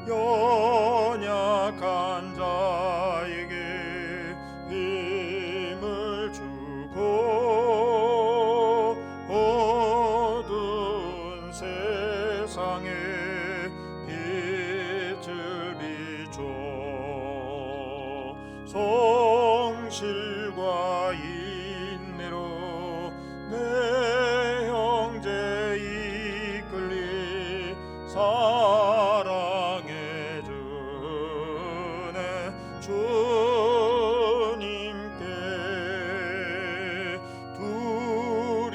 연약한 자에게 힘을 주고 어두운 세상에 빛을 비춰 성실과 인내로 내 형제 이끌리 사랑해 주네 주님께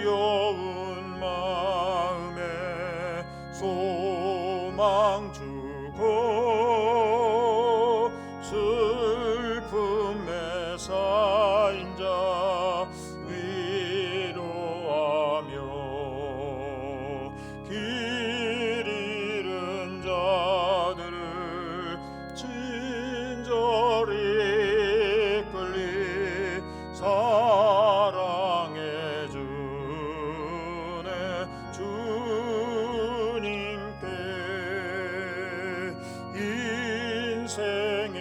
두려운 마음에 소망 주고 슬픔에 쌓인 자 위로하며 길 잃은 자들을 친절히 이끌리 사랑해 주네 주님께 인생의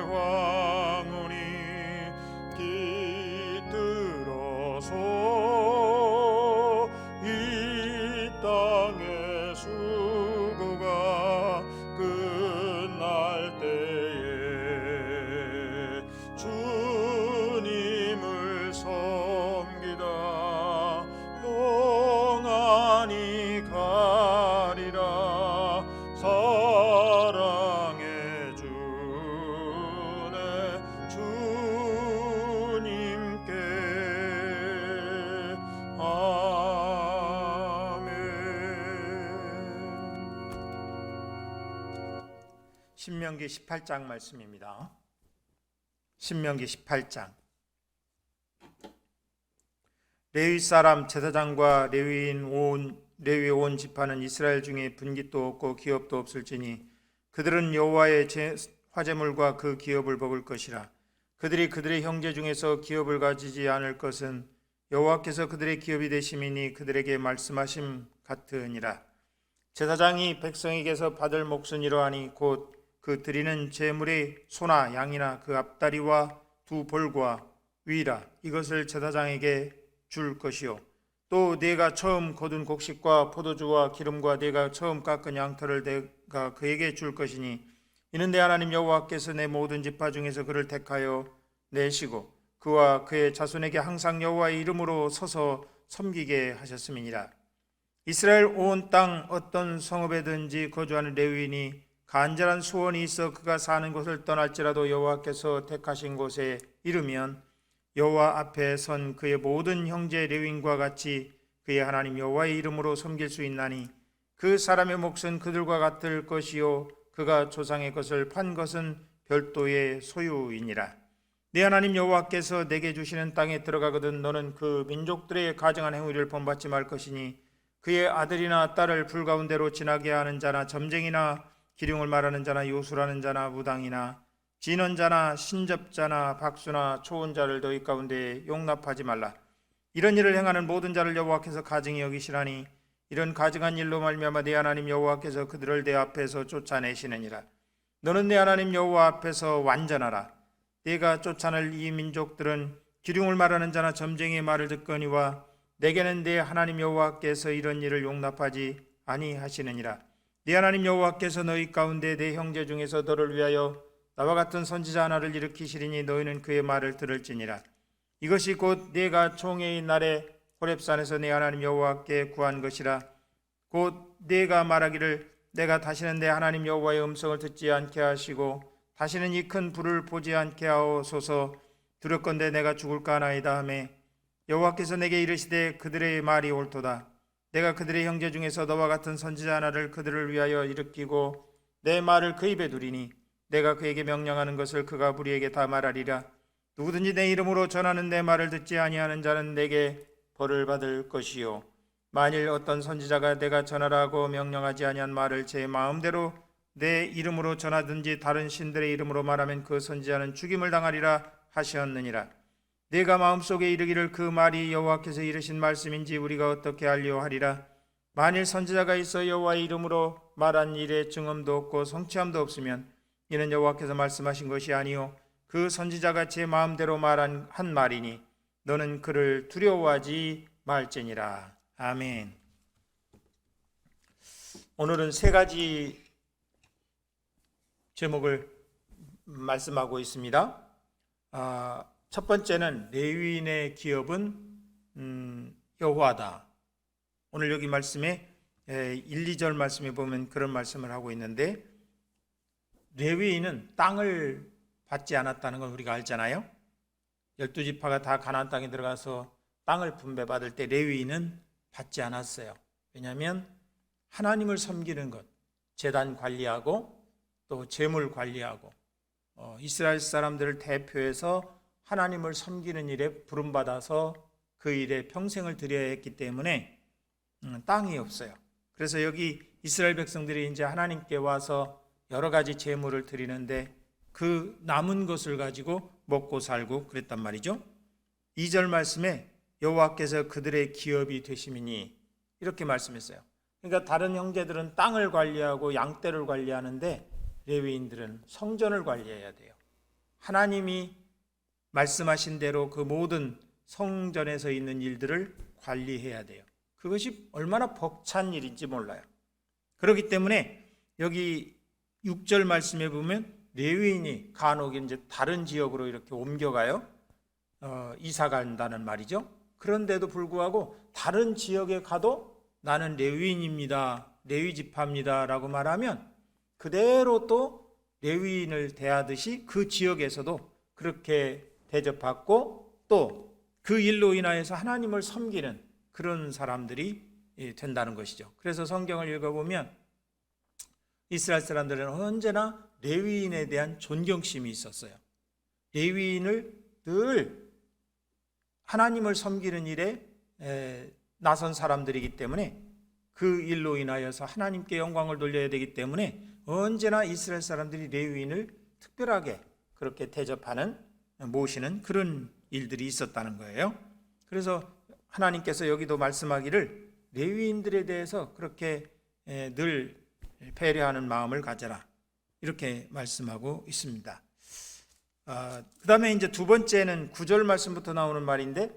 황혼이 깃들어서 이 땅의 수고가 끝날 때에 주님을 섬기다 평안히 가리라 사랑해 주네 주님께 아멘. 신명기 18장 말씀입니다. 신명기 18장. 레위 사람 제사장과 레위 온 지파는 이스라엘 중에 분깃도 없고 기업도 없을지니 그들은 여호와의 화제물과 그 기업을 먹을 것이라. 그들이 그들의 형제 중에서 기업을 가지지 않을 것은 여호와께서 그들의 기업이 되심이니 그들에게 말씀하심 같으니라. 제사장이 백성에게서 받을 몫은 이러하니 곧 그 드리는 제물의 소나 양이나 그 앞다리와 두 볼과 위라 이것을 제사장에게 줄 것이요 또 네가 처음 거둔 곡식과 포도주와 기름과 네가 처음 깎은 양털을 내가 그에게 줄 것이니 이는 내 하나님 여호와께서 내 모든 지파 중에서 그를 택하여 내시고 그와 그의 자손에게 항상 여호와의 이름으로 서서 섬기게 하셨음이니라. 이스라엘 온 땅 어떤 성읍에든지 거주하는 레위인이 간절한 소원이 있어 그가 사는 곳을 떠날지라도 여호와께서 택하신 곳에 이르면 여호와 앞에 선 그의 모든 형제 레위인과 같이 그의 하나님 여호와의 이름으로 섬길 수 있나니 그 사람의 몫은 그들과 같을 것이요 그가 조상의 것을 판 것은 별도의 소유이니라. 네 하나님 여호와께서 내게 주시는 땅에 들어가거든 너는 그 민족들의 가증한 행위를 본받지 말 것이니 그의 아들이나 딸을 불 가운데로 지나게 하는 자나 점쟁이나 기륭을 말하는 자나 요술하는 자나 무당이나 진언자나 신접자나 박수나 초혼자를 너희 가운데 용납하지 말라. 이런 일을 행하는 모든 자를 여호와께서 가증히 여기시라니 이런 가증한 일로 말미암아 네 하나님 여호와께서 그들을 내 앞에서 쫓아내시느니라. 너는 내 하나님 여호와 앞에서 완전하라. 네가 쫓아낼 이 민족들은 기륭을 말하는 자나 점쟁이의 말을 듣거니와 내게는 내 하나님 여호와께서 이런 일을 용납하지 아니하시느니라. 네 하나님 여호와께서 너희 가운데 내 형제 중에서 너를 위하여 나와 같은 선지자 하나를 일으키시리니 너희는 그의 말을 들을지니라. 이것이 곧 네가 총회의 날에 호렙산에서 네 하나님 여호와께 구한 것이라. 곧 네가 말하기를 내가 다시는 내 하나님 여호와의 음성을 듣지 않게 하시고 다시는 이 큰 불을 보지 않게 하옵소서. 두렵건대 내가 죽을까 하나이다 하매 여호와께서 내게 이르시되 그들의 말이 옳도다. 내가 그들의 형제 중에서 너와 같은 선지자 하나를 그들을 위하여 일으키고 내 말을 그 입에 두리니 내가 그에게 명령하는 것을 그가 무리에게 다 말하리라. 누구든지 내 이름으로 전하는 내 말을 듣지 아니하는 자는 내게 벌을 받을 것이요 만일 어떤 선지자가 내가 전하라고 명령하지 아니한 말을 제 마음대로 내 이름으로 전하든지 다른 신들의 이름으로 말하면 그 선지자는 죽임을 당하리라 하셨느니라. 네가 마음속에 이르기를 그 말이 여호와께서 이르신 말씀인지 우리가 어떻게 알려 하리라. 만일 선지자가 있어 여호와의 이름으로 말한 일에 증언도 없고 성취함도 없으면 이는 여호와께서 말씀하신 것이 아니요 그 선지자가 제 마음대로 말한 한 말이니 너는 그를 두려워하지 말지니라. 아멘. 오늘은 세 가지 제목을 말씀하고 있습니다. 첫 번째는 레위인의 기업은 여호와다. 오늘 여기 말씀에 1, 2절 말씀에 보면 그런 말씀을 하고 있는데, 레위인은 땅을 받지 않았다는 걸 우리가 알잖아요. 12지파가 다 가나안 땅에 들어가서 땅을 분배받을 때 레위인은 받지 않았어요. 왜냐하면 하나님을 섬기는 것, 제단 관리하고 또 제물 관리하고 이스라엘 사람들을 대표해서 하나님을 섬기는 일에 부름받아서 그 일에 평생을 들여야 했기 때문에 땅이 없어요. 그래서 여기 이스라엘 백성들이 이제 하나님께 와서 여러 가지 제물을 드리는데 그 남은 것을 가지고 먹고 살고 그랬단 말이죠. 2절 말씀에 여호와께서 그들의 기업이 되심이니 이렇게 말씀했어요. 그러니까 다른 형제들은 땅을 관리하고 양떼를 관리하는데 레위인들은 성전을 관리해야 돼요. 하나님이 말씀하신 대로 그 모든 성전에서 있는 일들을 관리해야 돼요. 그것이 얼마나 벅찬 일인지 몰라요. 그렇기 때문에 여기 6절 말씀에 보면 레위인이 간혹 이제 다른 지역으로 이렇게 옮겨가요. 이사 간다는 말이죠. 그런데도 불구하고 다른 지역에 가도 나는 레위인입니다, 레위 지파입니다 라고 말하면 그대로 또 레위인을 대하듯이 그 지역에서도 그렇게 대접받고 또 그 일로 인하여서 하나님을 섬기는 그런 사람들이 된다는 것이죠. 그래서 성경을 읽어보면 이스라엘 사람들은 언제나 레위인에 대한 존경심이 있었어요. 레위인을 늘 하나님을 섬기는 일에 나선 사람들이기 때문에 그 일로 인하여서 하나님께 영광을 돌려야 되기 때문에 언제나 이스라엘 사람들이 레위인을 특별하게 그렇게 대접하는, 모시는 그런 일들이 있었다는 거예요. 그래서 하나님께서 여기도 말씀하기를 레위인들에 대해서 그렇게 늘 배려하는 마음을 가져라 이렇게 말씀하고 있습니다. 그 다음에 이제 두 번째는 9절 말씀부터 나오는 말인데,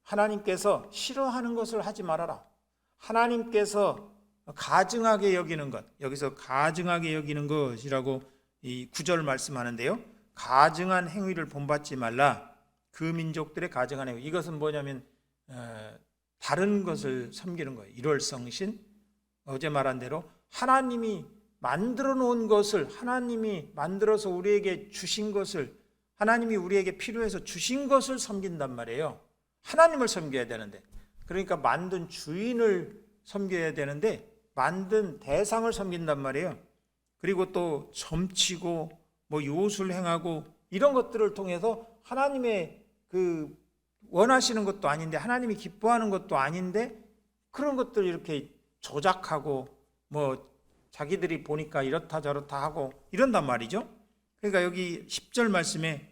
하나님께서 싫어하는 것을 하지 말아라. 하나님께서 가증하게 여기는 것, 여기서 가증하게 여기는 것이라고 이 9절 말씀하는데요, 가증한 행위를 본받지 말라. 그 민족들의 가증한 행위, 이것은 뭐냐면 다른 것을 섬기는 거예요. 일월성신, 어제 말한 대로 하나님이 만들어 놓은 것을, 하나님이 만들어서 우리에게 주신 것을, 하나님이 우리에게 필요해서 주신 것을 섬긴단 말이에요. 하나님을 섬겨야 되는데, 그러니까 만든 주인을 섬겨야 되는데 만든 대상을 섬긴단 말이에요. 그리고 또 점치고 뭐 요술 행하고 이런 것들을 통해서 하나님의 그 원하시는 것도 아닌데, 하나님이 기뻐하는 것도 아닌데 그런 것들 이렇게 조작하고 뭐 자기들이 보니까 이렇다 저렇다 하고 이런단 말이죠. 그러니까 여기 10절 말씀에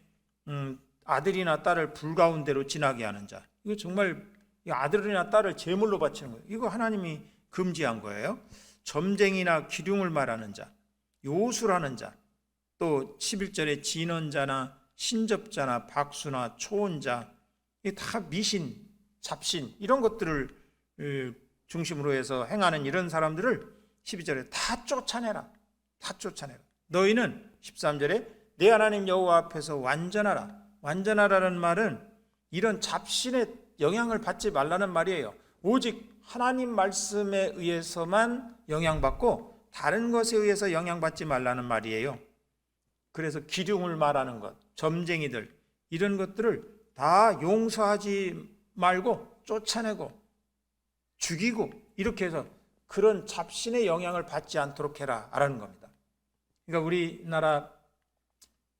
아들이나 딸을 불 가운데로 지나게 하는 자, 이거 정말 아들이나 딸을 제물로 바치는 거예요. 이거 하나님이 금지한 거예요. 점쟁이나 기륭을 말하는 자, 요술하는 자, 또 11절에 진언자나 신접자나 박수나 초혼자, 이게 다 미신, 잡신 이런 것들을 중심으로 해서 행하는 이런 사람들을 12절에 다 쫓아내라. 다 쫓아내라. 너희는 13절에 내 하나님 여호와 앞에서 완전하라. 완전하라는 말은 이런 잡신의 영향을 받지 말라는 말이에요. 오직 하나님 말씀에 의해서만 영향받고 다른 것에 의해서 영향받지 말라는 말이에요. 그래서 기륭을 말하는 것, 점쟁이들 이런 것들을 다 용서하지 말고 쫓아내고 죽이고 이렇게 해서 그런 잡신의 영향을 받지 않도록 해라 라는 겁니다. 그러니까 우리나라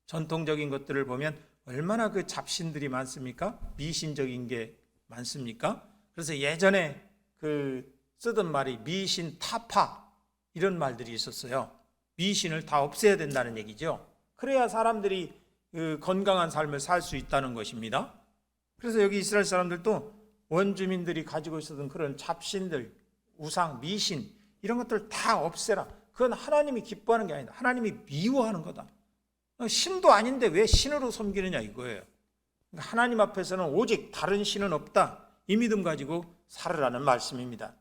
전통적인 것들을 보면 얼마나 그 잡신들이 많습니까? 미신적인 게 많습니까? 그래서 예전에 그 쓰던 말이 미신 타파 이런 말들이 있었어요. 미신을 다 없애야 된다는 얘기죠. 그래야 사람들이 그 건강한 삶을 살 수 있다는 것입니다. 그래서 여기 이스라엘 사람들도 원주민들이 가지고 있었던 그런 잡신들, 우상, 미신 이런 것들 다 없애라. 그건 하나님이 기뻐하는 게 아니다. 하나님이 미워하는 거다. 신도 아닌데 왜 신으로 섬기느냐 이거예요. 하나님 앞에서는 오직 다른 신은 없다. 이 믿음 가지고 살으라는 말씀입니다.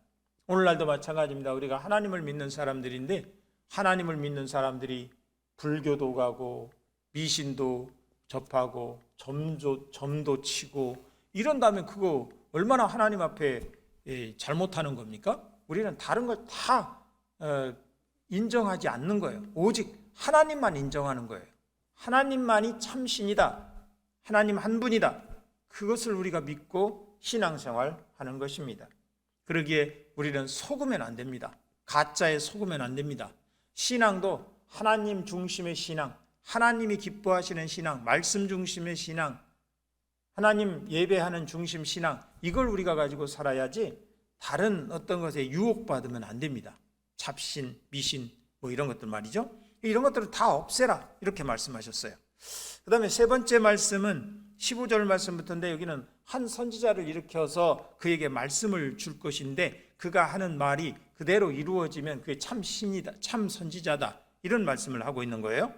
오늘날도 마찬가지입니다. 우리가 하나님을 믿는 사람들인데 하나님을 믿는 사람들이 불교도 가고 미신도 접하고 점도 치고 이런다면 그거 얼마나 하나님 앞에 잘못하는 겁니까? 우리는 다른 걸 다 인정하지 않는 거예요. 오직 하나님만 인정하는 거예요. 하나님만이 참신이다. 하나님 한 분이다. 그것을 우리가 믿고 신앙생활하는 것입니다. 그러기에 우리는 속으면 안 됩니다. 가짜에 속으면 안 됩니다. 신앙도 하나님 중심의 신앙, 하나님이 기뻐하시는 신앙, 말씀 중심의 신앙, 하나님 예배하는 중심 신앙, 이걸 우리가 가지고 살아야지 다른 어떤 것에 유혹받으면 안 됩니다. 잡신, 미신 뭐 이런 것들 말이죠. 이런 것들을 다 없애라 이렇게 말씀하셨어요. 그 다음에 세 번째 말씀은 15절 말씀부터인데 여기는 한 선지자를 일으켜서 그에게 말씀을 줄 것인데 그가 하는 말이 그대로 이루어지면 그게 참 신이다, 참 선지자다 이런 말씀을 하고 있는 거예요.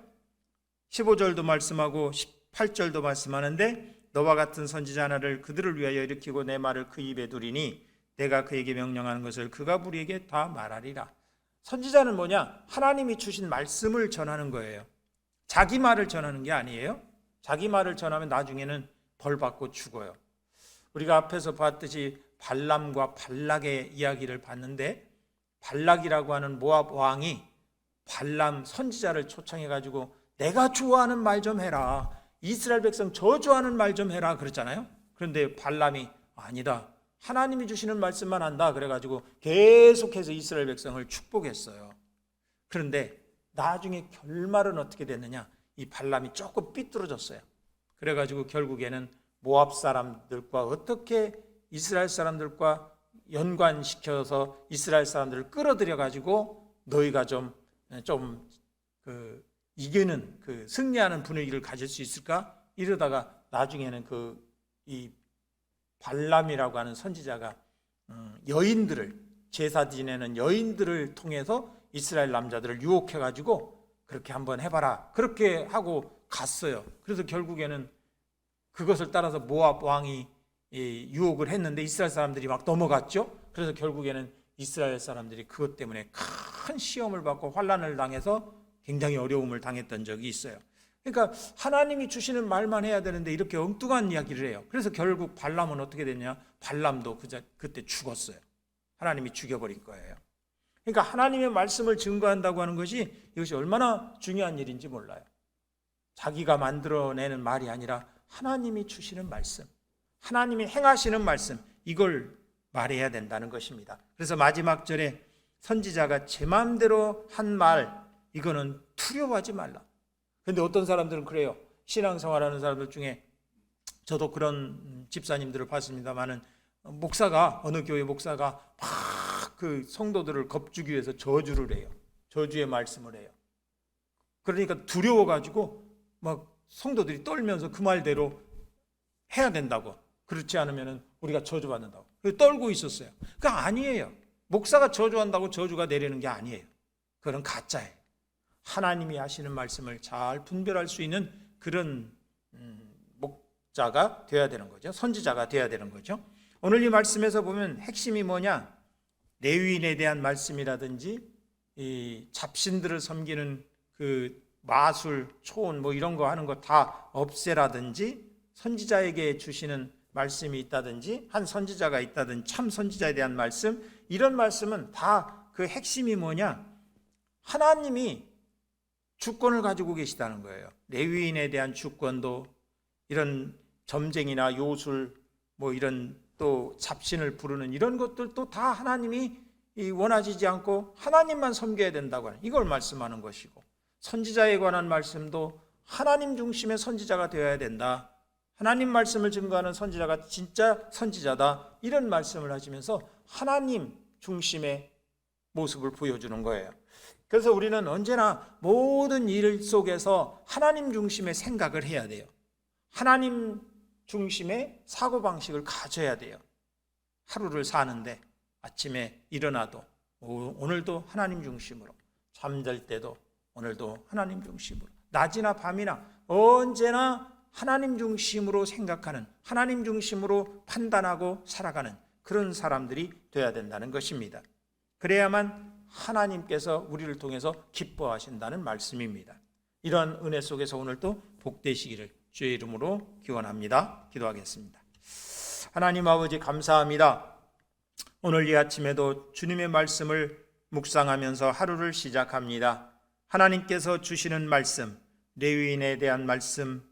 15절도 말씀하고 18절도 말씀하는데 너와 같은 선지자 하나를 그들을 위하여 일으키고 내 말을 그 입에 두리니 내가 그에게 명령하는 것을 그가 우리에게 다 말하리라. 선지자는 뭐냐? 하나님이 주신 말씀을 전하는 거예요. 자기 말을 전하는 게 아니에요. 자기 말을 전하면 나중에는 벌 받고 죽어요. 우리가 앞에서 봤듯이 발람과 발락의 이야기를 봤는데 발락이라고 하는 모압 왕이 발람 선지자를 초청해 가지고 내가 좋아하는 말 좀 해라. 이스라엘 백성 저주하는 말 좀 해라 그랬잖아요. 그런데 발람이 아니다. 하나님이 주시는 말씀만 한다. 그래가지고 계속해서 이스라엘 백성을 축복했어요. 그런데 나중에 결말은 어떻게 됐느냐? 이 발람이 조금 삐뚤어졌어요. 그래가지고 결국에는 모압 사람들과 어떻게 이스라엘 사람들과 연관시켜서 이스라엘 사람들을 끌어들여가지고 너희가 좀 이기는 승리하는 분위기를 가질 수 있을까? 이러다가 나중에는 이 발람이라고 하는 선지자가 여인들을 제사 지내는 여인들을 통해서 이스라엘 남자들을 유혹해가지고 그렇게 한번 해봐라 그렇게 하고 갔어요. 그래서 결국에는 그것을 따라서 모압 왕이 유혹을 했는데 이스라엘 사람들이 막 넘어갔죠. 그래서 결국에는 이스라엘 사람들이 그것 때문에 큰 시험을 받고 환난을 당해서 굉장히 어려움을 당했던 적이 있어요. 그러니까 하나님이 주시는 말만 해야 되는데 이렇게 엉뚱한 이야기를 해요. 그래서 결국 발람은 어떻게 됐냐? 발람도 그때 죽었어요. 하나님이 죽여버린 거예요. 그러니까 하나님의 말씀을 증거한다고 하는 것이 이것이 얼마나 중요한 일인지 몰라요. 자기가 만들어내는 말이 아니라 하나님이 주시는 말씀, 하나님이 행하시는 말씀, 이걸 말해야 된다는 것입니다. 그래서 마지막 절에 선지자가 제 마음대로 한 말, 이거는 두려워하지 말라. 그런데 어떤 사람들은 그래요. 신앙생활하는 사람들 중에 저도 그런 집사님들을 봤습니다만은 목사가 어느 교회 목사가 막 그 성도들을 겁주기 위해서 저주를 해요. 저주의 말씀을 해요. 그러니까 두려워가지고 막 성도들이 떨면서 그 말대로 해야 된다고. 그렇지 않으면 우리가 저주받는다고. 떨고 있었어요. 그거 아니에요. 목사가 저주한다고 저주가 내리는 게 아니에요. 그건 가짜예요. 하나님이 하시는 말씀을 잘 분별할 수 있는 그런 목자가 되어야 되는 거죠. 선지자가 되어야 되는 거죠. 오늘 이 말씀에서 보면 핵심이 뭐냐? 레위인에 대한 말씀이라든지 이 잡신들을 섬기는 그 마술, 초혼 뭐 이런 거 하는 거 다 없애라든지 선지자에게 주시는 말씀이 있다든지 한 선지자가 있다든지 참 선지자에 대한 말씀, 이런 말씀은 다 그 핵심이 뭐냐? 하나님이 주권을 가지고 계시다는 거예요. 레위인에 대한 주권도 이런 점쟁이나 요술 뭐 이런 또 잡신을 부르는 이런 것들도 다 하나님이 원하시지 않고 하나님만 섬겨야 된다고 하는 이걸 말씀하는 것이고, 선지자에 관한 말씀도 하나님 중심의 선지자가 되어야 된다. 하나님 말씀을 증거하는 선지자가 진짜 선지자다. 이런 말씀을 하시면서 하나님 중심의 모습을 보여주는 거예요. 그래서 우리는 언제나 모든 일 속에서 하나님 중심의 생각을 해야 돼요. 하나님 중심의 사고방식을 가져야 돼요. 하루를 사는데 아침에 일어나도 오늘도 하나님 중심으로 잠잘 때도 오늘도 하나님 중심으로, 낮이나 밤이나 언제나 하나님 중심으로 생각하는, 하나님 중심으로 판단하고 살아가는 그런 사람들이 되어야 된다는 것입니다. 그래야만 하나님께서 우리를 통해서 기뻐하신다는 말씀입니다. 이러한 은혜 속에서 오늘도 복되시기를 주의 이름으로 기원합니다. 기도하겠습니다. 하나님 아버지, 감사합니다. 오늘 이 아침에도 주님의 말씀을 묵상하면서 하루를 시작합니다. 하나님께서 주시는 말씀, 레위인에 대한 말씀,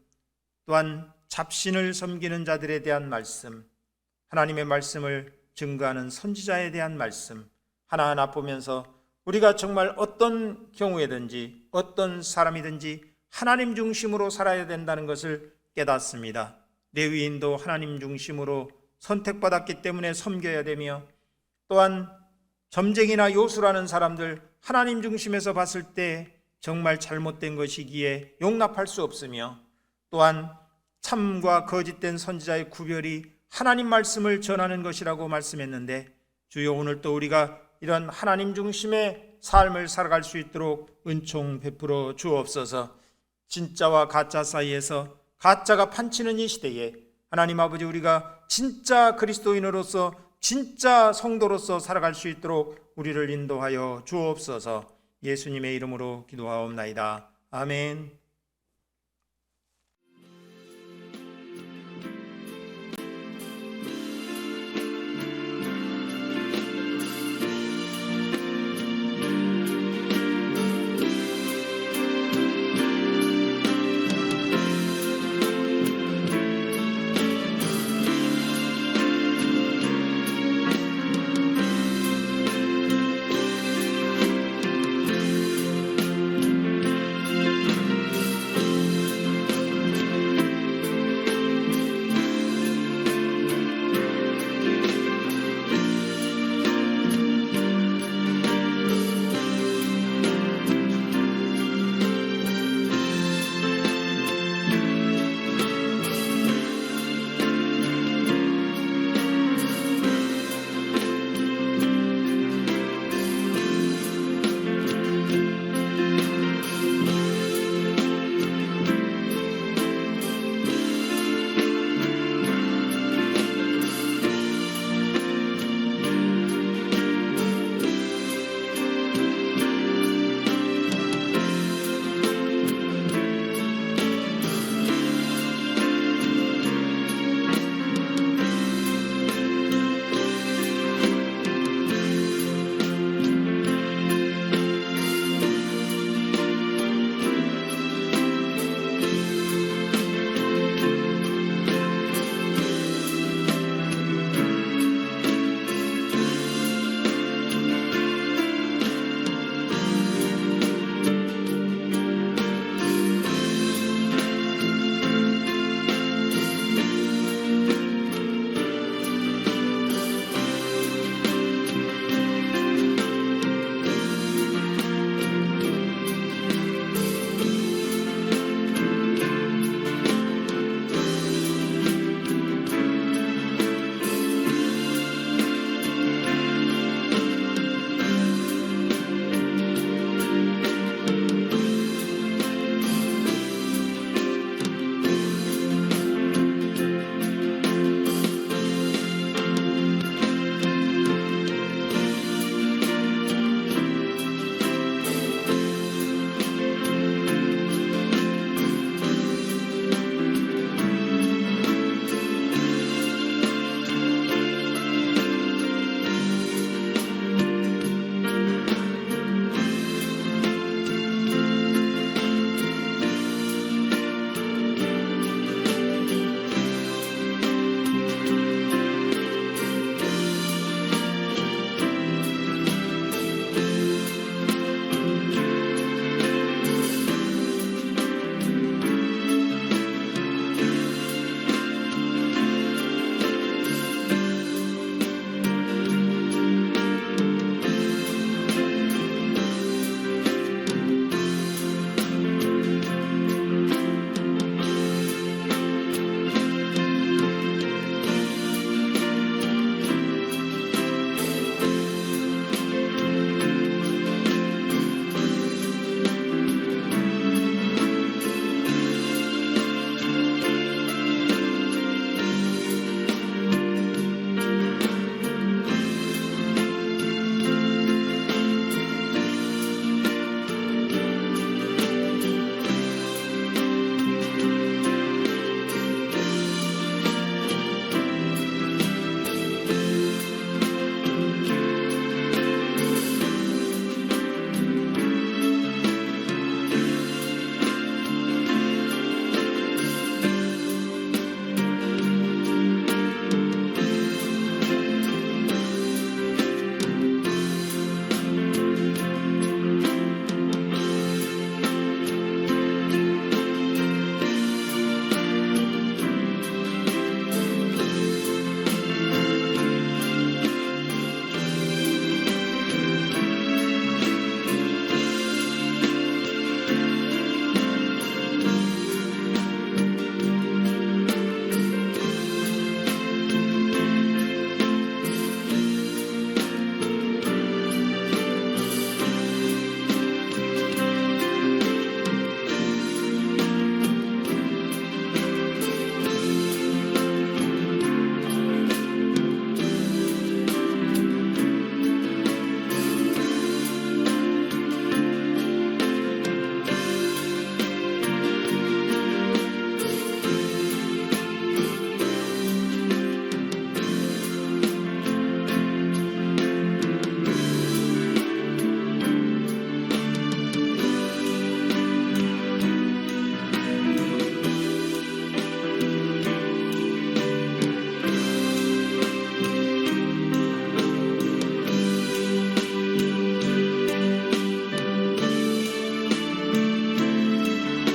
또한 잡신을 섬기는 자들에 대한 말씀, 하나님의 말씀을 증거하는 선지자에 대한 말씀 하나하나 보면서 우리가 정말 어떤 경우에든지 어떤 사람이든지 하나님 중심으로 살아야 된다는 것을 깨닫습니다. 레위인도 하나님 중심으로 선택받았기 때문에 섬겨야 되며, 또한 점쟁이나 요술하는 사람들 하나님 중심에서 봤을 때 정말 잘못된 것이기에 용납할 수 없으며, 또한 참과 거짓된 선지자의 구별이 하나님 말씀을 전하는 것이라고 말씀했는데, 주여 오늘 또 우리가 이런 하나님 중심의 삶을 살아갈 수 있도록 은총 베풀어 주옵소서. 진짜와 가짜 사이에서 가짜가 판치는 이 시대에 하나님 아버지, 우리가 진짜 그리스도인으로서 진짜 성도로서 살아갈 수 있도록 우리를 인도하여 주옵소서. 예수님의 이름으로 기도하옵나이다. 아멘.